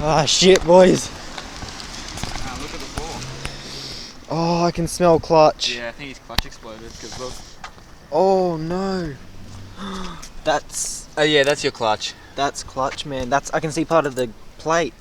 Ah, shit, boys. Look at the floor. Oh, I can smell clutch. Yeah, I think his clutch exploded, because look. Oh, no. That's... Oh yeah, that's your clutch. That's clutch, man. I can see part of the plate.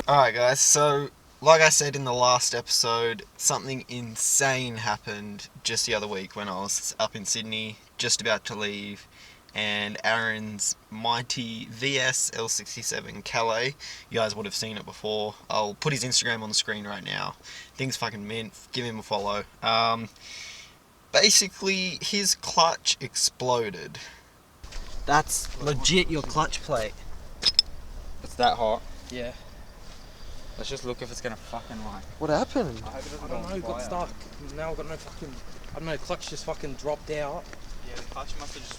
Alright guys, so like I said in the last episode, something insane happened just the other week when I was up in Sydney, just about to leave, and Aaron's mighty VS L67 Calais, you guys would have seen it before. I'll put his Instagram on the screen right now. Thing's fucking mint, give him a follow. Basically, his clutch exploded. That's legit your clutch plate. It's that hot. Yeah. Let's just look if it's gonna fucking like. What happened? I don't know, it got stuck. Now I've got no fucking, I don't know, clutch just fucking dropped out. Yeah, the clutch must have just.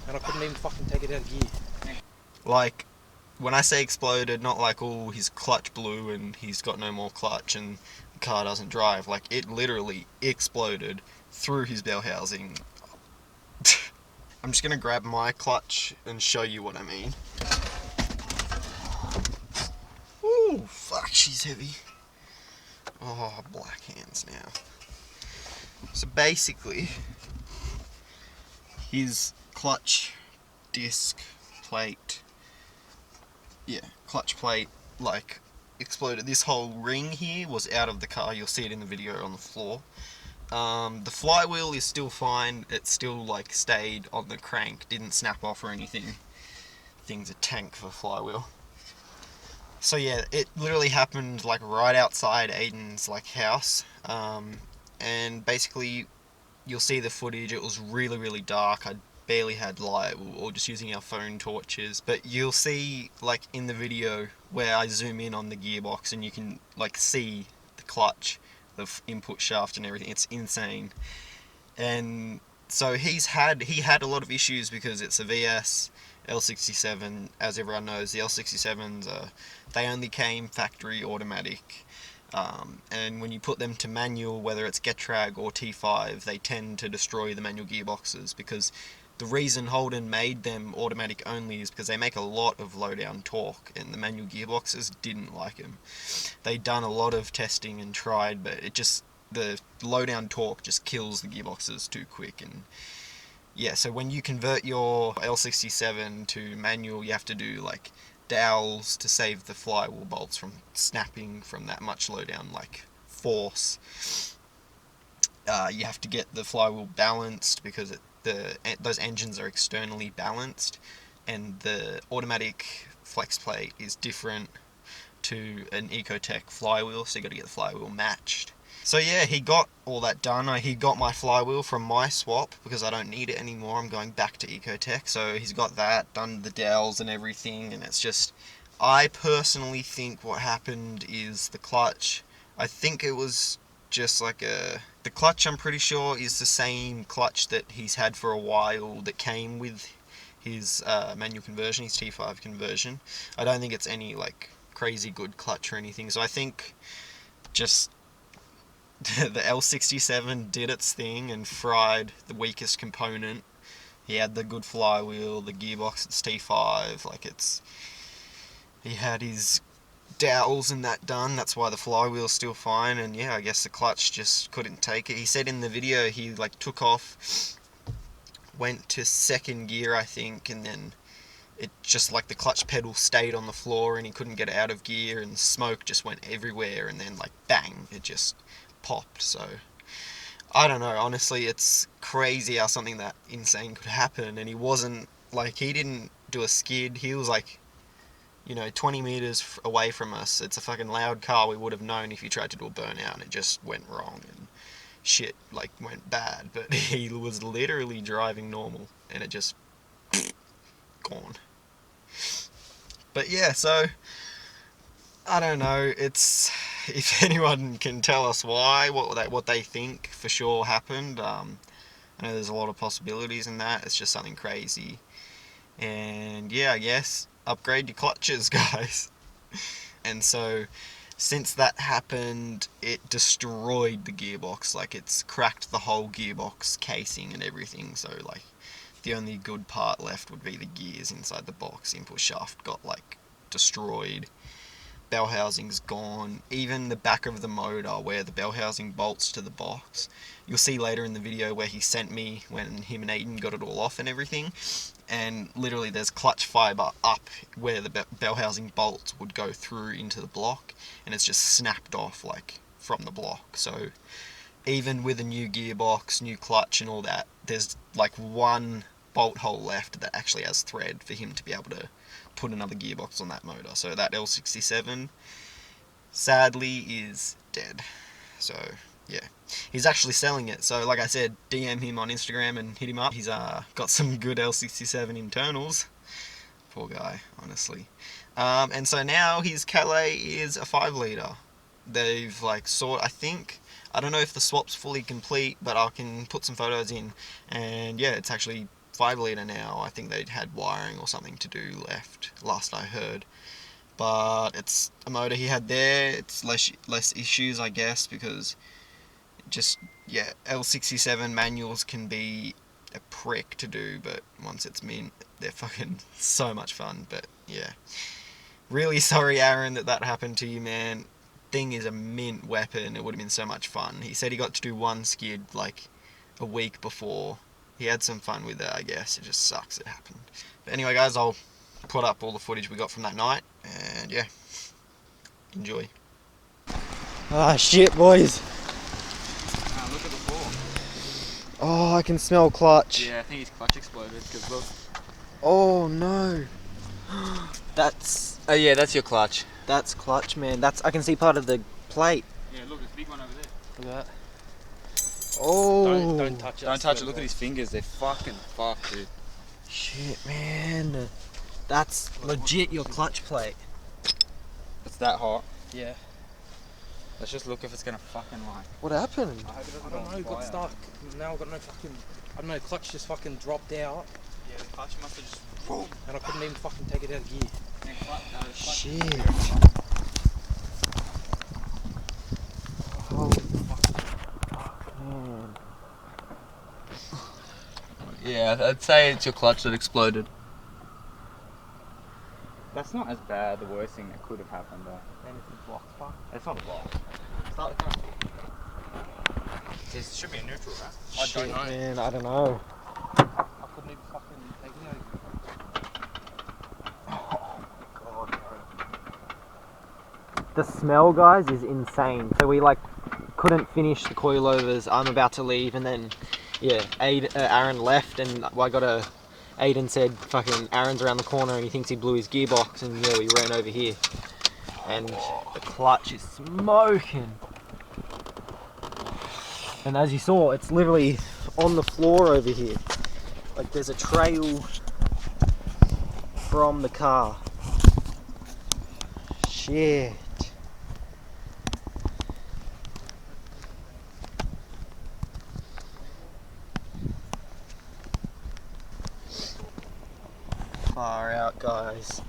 And I couldn't even fucking take it out of gear. Like, when I say exploded, not like, oh, his clutch blew and he's got no more clutch and the car doesn't drive. Like, it literally exploded through his bell housing. I'm just gonna grab my clutch and show you what I mean. Ooh, fuck, she's heavy. Oh, black hands now. So basically, his clutch disc plate, clutch plate, like, exploded. This whole ring here was out of the car. You'll see it in the video on the floor. The flywheel is still fine. It still, like, stayed on the crank, didn't snap off or anything. Thing's a tank for flywheel. So yeah, it literally happened like right outside Aiden's like house, and basically you'll see the footage. It was really, really dark. I barely had light, or just using our phone torches, but you'll see like in the video where I zoom in on the gearbox and you can like see the clutch, the input shaft and everything. It's insane. And so he had a lot of issues because it's a VS L67. As everyone knows, the L67s they only came factory automatic, and when you put them to manual, whether it's Getrag or T5, they tend to destroy the manual gearboxes, because the reason Holden made them automatic only is because they make a lot of low down torque, and the manual gearboxes didn't like them. They'd done a lot of testing and tried, but the low down torque just kills the gearboxes too quick. And yeah, so when you convert your L67 to manual, you have to do like dowels to save the flywheel bolts from snapping from that much low down like force. You have to get the flywheel balanced because those engines are externally balanced, and the automatic flex plate is different to an Ecotech flywheel, so you got to get the flywheel matched. So yeah, he got all that done. He got my flywheel from my swap because I don't need it anymore. I'm going back to Ecotech. So he's got that, done the dowels and everything, and it's just, I personally think what happened is the clutch. I think it was just like the clutch, I'm pretty sure, is the same clutch that he's had for a while that came with his manual conversion, his T5 conversion. I don't think it's any like crazy good clutch or anything. So I think just the L67 did its thing and fried the weakest component. He had the good flywheel, the gearbox, it's T5, like he had his dowels and that done, that's why the flywheel's still fine. And yeah, I guess the clutch just couldn't take it. He said in the video he like took off, went to second gear I think, and then it just like the clutch pedal stayed on the floor and he couldn't get it out of gear, and smoke just went everywhere, and then like bang, it just popped. So I don't know, honestly, it's crazy how something that insane could happen. And he wasn't like, he didn't do a skid, he was like, 20 meters away from us. It's a fucking loud car. We would have known if he tried to do a burnout, and it just went wrong and shit like went bad. But he was literally driving normal and it just gone. But yeah, so I don't know, it's, if anyone can tell us why, what they think for sure happened. I know there's a lot of possibilities in that. It's just something crazy. And yeah, I guess upgrade your clutches, guys. And so since that happened, it destroyed the gearbox. Like, it's cracked the whole gearbox casing and everything. So, like, the only good part left would be the gears inside the box. Input shaft got, like, destroyed. Bell housing's gone. Even the back of the motor, where the bell housing bolts to the box, you'll see later in the video where he sent me when him and Aiden got it all off and everything, and literally there's clutch fibre up where the bell housing bolt would go through into the block, and it's just snapped off, like, from the block. So even with a new gearbox, new clutch and all that, there's like one bolt hole left that actually has thread for him to be able to put another gearbox on that motor. So that L67 sadly is dead. So yeah, he's actually selling it. So like I said, DM him on Instagram and hit him up. He's got some good L67 internals. Poor guy, honestly. And so now his Calais is a 5 litre. They've like I don't know if the swap's fully complete, but I can put some photos in, and yeah, it's actually 5 litre now. I think they'd had wiring or something to do left, last I heard. But it's a motor he had there. It's less issues, I guess, because just, yeah, L67 manuals can be a prick to do, but once it's mint, they're fucking so much fun. But yeah, really sorry, Aaron, that happened to you, man. Thing is a mint weapon. It would have been so much fun. He said he got to do one skid like a week before. He had some fun with it, I guess. It just sucks it happened. But anyway, guys, I'll put up all the footage we got from that night, and yeah, enjoy. Ah, shit, boys. Look at the floor. Oh, I can smell clutch. Yeah, I think his clutch exploded, because look. Oh, no. That's Oh yeah, that's your clutch. clutch, man. I can see part of the plate. Yeah, look, there's a big one over there. Look at that. Oh. Don't touch it. Don't touch it. Look at his fingers. They're fucking fucked, dude. Shit, man. That's legit your clutch plate. It's that hot. Yeah. Let's just look if it's gonna fucking light. What happened? I don't know, it got stuck. Now I've got no fucking... I don't know, clutch just fucking dropped out. Yeah, the clutch must have just... And I couldn't even fucking take it out of gear. Shit. Holy fuck, man. Yeah, I'd say it's your clutch that exploded. That's not as bad, the worst thing that could have happened though. And it's a block fuck. It's not a block. Start the car. It should be a neutral, right? Shit, I don't know. man, I don't know. I couldn't even fucking take it out of gear. The smell, guys, is insane. So we like couldn't finish the coilovers. I'm about to leave, and then yeah, Aaron left, and I got Aiden said fucking Aaron's around the corner and he thinks he blew his gearbox, and yeah, we ran over here, and the clutch is smoking. And as you saw, it's literally on the floor over here. Like there's a trail from the car. Shit. Far out, guys.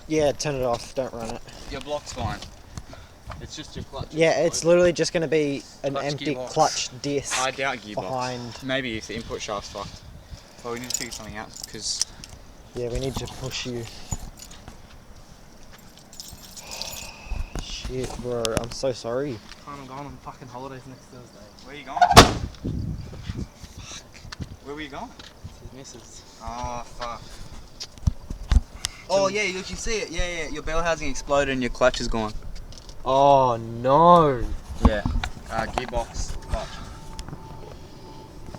Yeah, turn it off, don't run it. Your block's fine. It's just your clutch. Yeah, it's literally just going to be an Clutch empty gearbox. clutch disc. I doubt gearbox. Behind. Maybe if the input shaft's fucked. Well, we need to figure something out, because... Yeah, we need to push you. Shit, bro, I'm so sorry. I'm going on fucking holidays next Thursday. Where are you going? Fuck. Where were you going? His missus. Oh, fuck. Oh, yeah, you can see it. Yeah, yeah. Your bell housing exploded and your clutch is gone. Oh, no. Yeah. Gearbox clutch.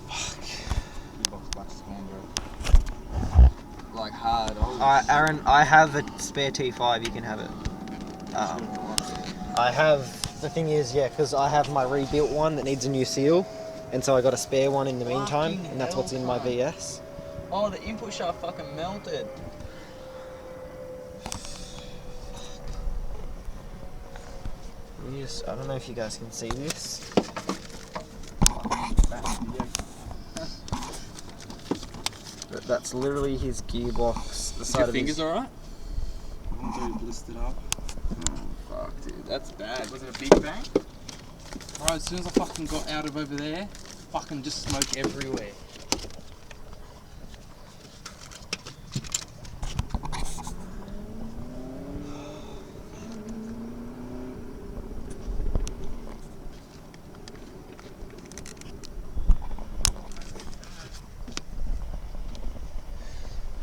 Fuck. Gearbox clutch is gone, bro. Like hard. Aaron, I have a spare T5, you can have it. I have, the thing is, yeah, because I have my rebuilt one that needs a new seal, and so I got a spare one in the meantime, and that's what's in my VS. Oh, the input shaft fucking melted. I don't know if you guys can see this. That's literally his gearbox. The Is side your of fingers his... alright? One's already blistered up. Oh, fuck, dude. That's bad. Was it a big bang? Bro, as soon as I fucking got out of over there, fucking just smoke everywhere.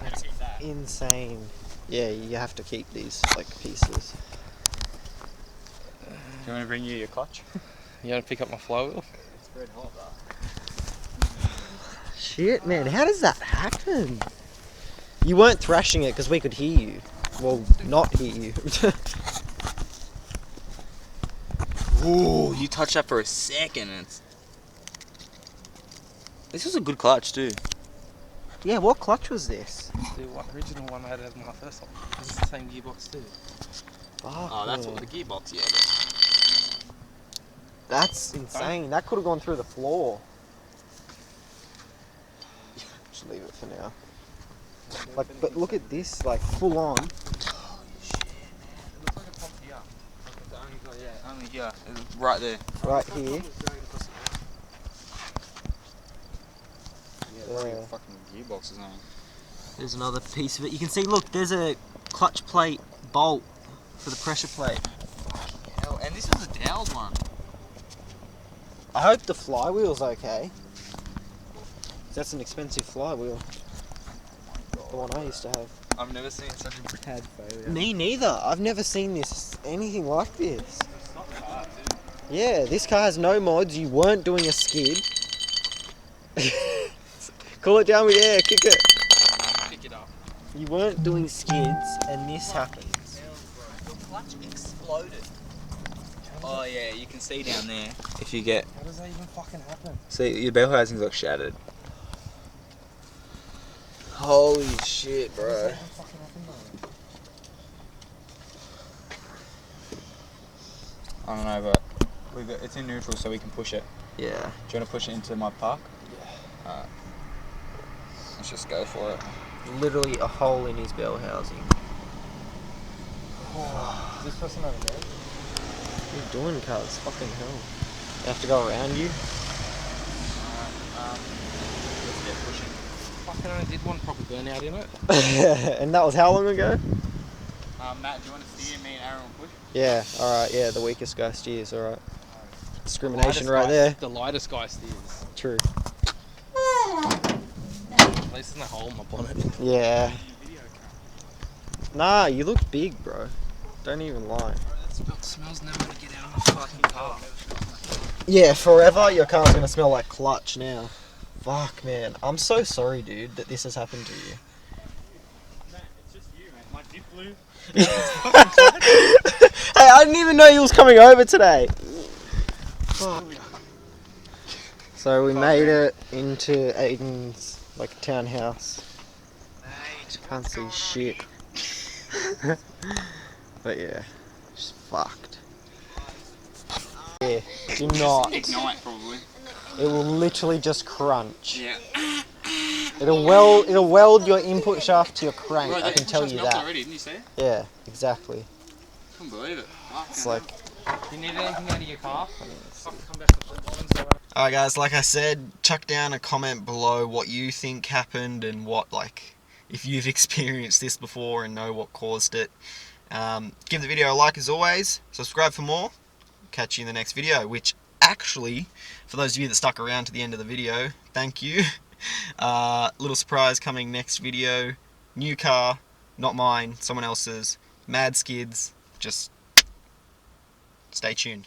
That's insane. Yeah, you have to keep these like pieces. Do you want to bring you your clutch? You want to pick up my flywheel? It's red hot, though. Shit, man, how does that happen? You weren't thrashing it because we could hear you. Well, not hear you. Ooh, you touched that for a second. And this was a good clutch, too. Yeah, what clutch was this? The original one I had in my first one. This is the same gearbox too. Fuck, Oh, that's man. what the gearbox, yeah. That's insane. That could have gone through the floor. Just leave it for now. Like, but look at this, like full on. Holy shit, man. It looks like it popped here. Only here. It's right there. Right here. Yeah, Yeah. fucking gearbox is on. There's another piece of it. You can see, look, there's a clutch plate bolt for the pressure plate. Hell, and this was a dowelled one. I hope the flywheel's okay. That's an expensive flywheel. The one I used to have. I've never seen such a bad failure. Me neither. I've never seen this anything like this. Yeah, this car has no mods. You weren't doing a skid. Cool it down with air, kick it. Pick it up. You weren't doing skids and this happens. Your clutch exploded. Oh yeah, you can see down there. If you get... How does that even fucking happen? See, your bell housing's like shattered. Holy shit, bro. How does that even fucking happen though? I don't know, but it's in neutral so we can push it. Yeah. Do you want to push it into my park? Yeah. Alright. Let's just go for it. Literally a hole in his bell housing. Is this person over there? What are you doing, cuz? Fucking hell. You have to go around you? Let's get pushing. Fucking only did one proper burnout in it. And that was how long ago? Matt, do you want to steer? Me and Aaron will push? Yeah, alright, yeah, the weakest guy steers, alright. Discrimination The right lightest there. guy- The lightest guy steers. True. At least there's no hole in my bonnet. Yeah. Nah, you look big, bro. Don't even lie. That smells never gonna get out of my fucking car. Yeah, forever your car's gonna smell like clutch now. Fuck, man. I'm so sorry, dude, that this has happened to you. It's just you, man. My dip blew. Hey, I didn't even know he was coming over today. Fuck. So we made it into Aiden's like townhouse. Can't see shit. But yeah, just fucked. Yeah, do not. Ignite, probably. It will literally just crunch. Yeah. It'll weld your input shaft to your crank. Bro, I can tell you that. already, didn't you see it? Yeah, exactly. Couldn't believe it. It's like, Do you need anything out of your car? Fucking come back to the bottom so Alright guys, like I said, chuck down a comment below what you think happened and what, like, if you've experienced this before and know what caused it. Give the video a like as always, subscribe for more, catch you in the next video, which actually, for those of you that stuck around to the end of the video, thank you. Little surprise coming next video, new car, not mine, someone else's, mad skids, just stay tuned.